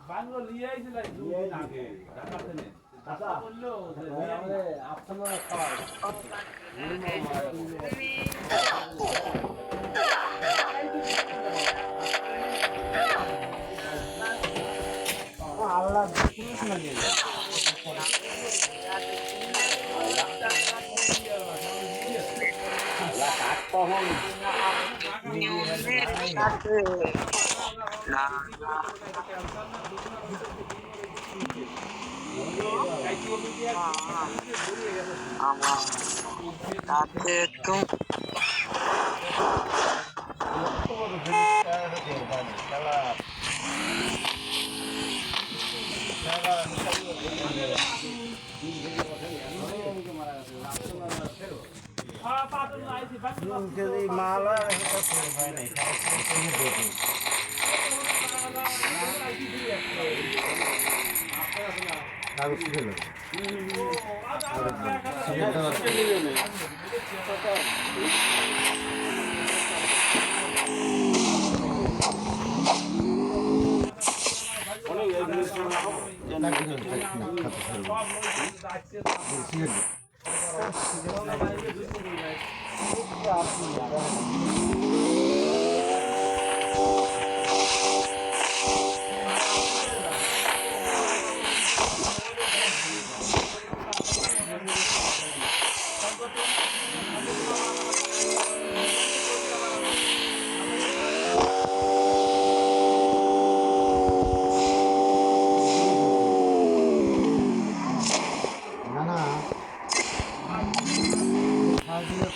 Bungalow নিয়ে আইছিল দুদিন আগে ঢাকা থেকে ঢাকা বললো আপনারা খাওয়ার আল্লাহ মালা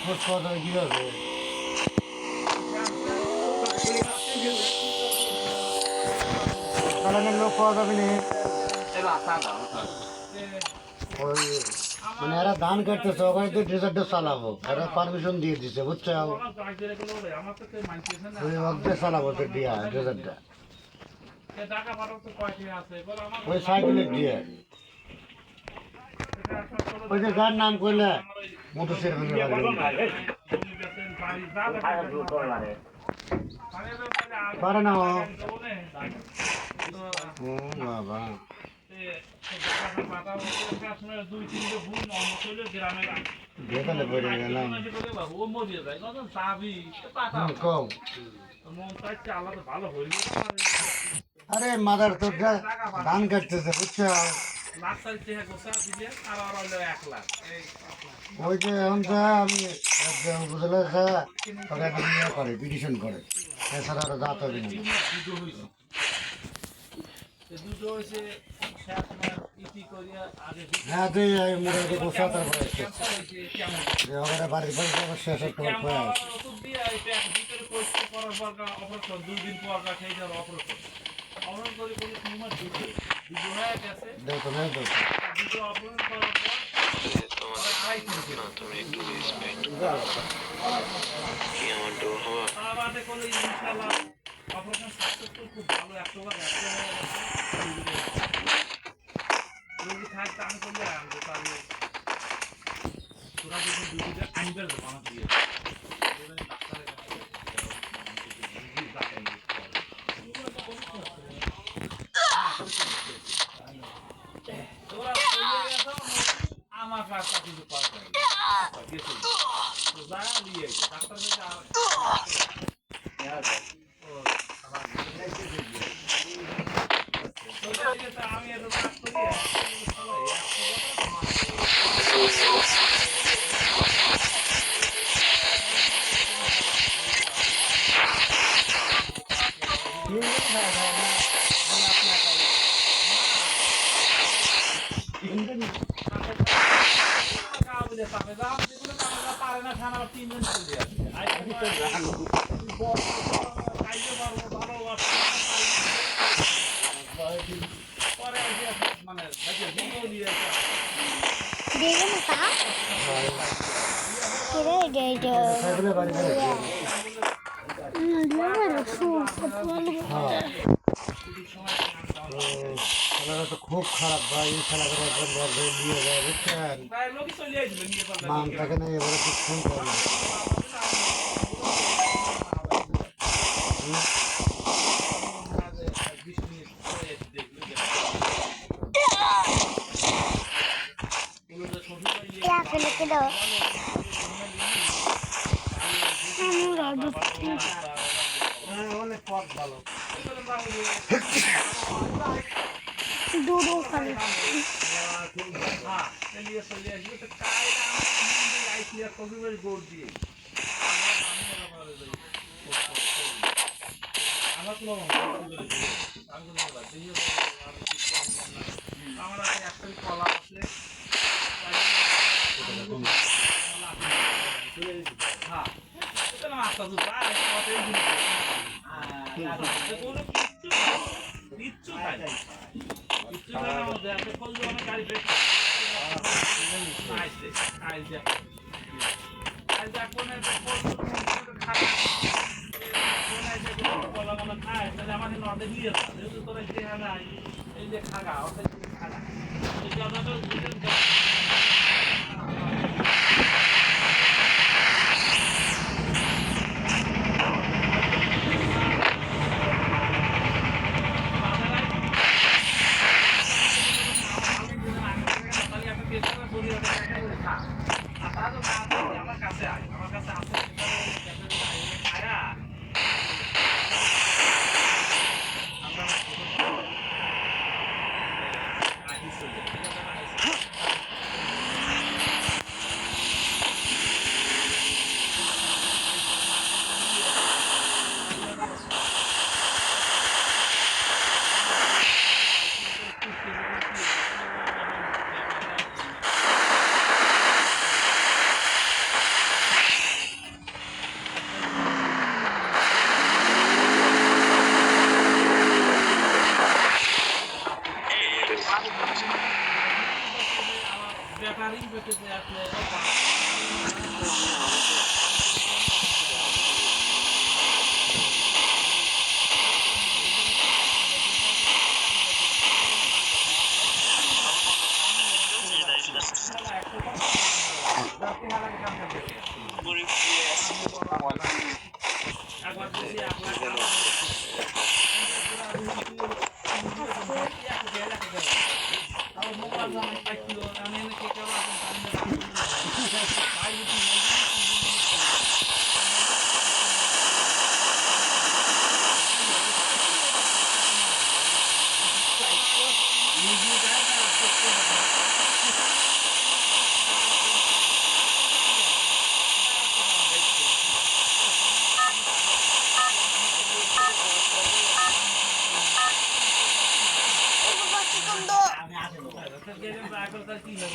খোঁজ পাওয়া যাবে কীভাবে চালানোর লোক পাওয়া যাবে না মানে এরা ধান কাটতেছে ওখানে তো ড্রেজারটা চালাবো এরা পারমিশন দিয়ে দিছে বুঝছো চালাবো তো দিয়া ড্রেজারটা ওই সাইকেলে দিয়ে ওই যে গার নাম করলে পারে না ও বাবা আরে মাদার তোর ধান কাটতেছে বুঝছো ওই যে এখন আমি বুঝলে করে পিটিশন করে এছাড়া আরো দাঁত হবে না হ্যাঁ তুই মোটামুটি বসে তারপরে বাড়ির বাড়ি শেষ একটা অপারেশন সাকসেসফুল খুব ভালো একবার রোগী থাকতে আমি করলে আনবো তাহলে তোরা যদি দুটিটা আনবার দেবো আমার দিয়ে ডাক্তারের আমার কাছে কিন্তু পাওয়া যায় ডাক্তার আমি এত কাজ করি পারে না খানা তিনজন খুব খারাপ ভাই এই খেলাটা নিয়ে যায় বুঝছেন মান থাকে না এবারে খুব ফোন করে হ্যাঁ, অনেক পথ ভালো। আমার একটা কলা আছে হ্যাঁ এটা না আস্তে আস্তে আর কোনো কিচ্ছু খাই কিচ্ছু খাই না আমাদের একটা ফল অনেক গাড়ি বেশ আইছে আইছে আইছে কোন একটা ফল খায় কলা কলা খায় তাহলে আমাদের নদে নিয়ে আসা যেহেতু তোরা খেয়ে নাই এই যে খাগা অর্থাৎ খাগা এই জায়গাটা আমার কাছে আসে খায়া ব্যাপারই বেঁচেছে আসলে একবার বেশি কি হবে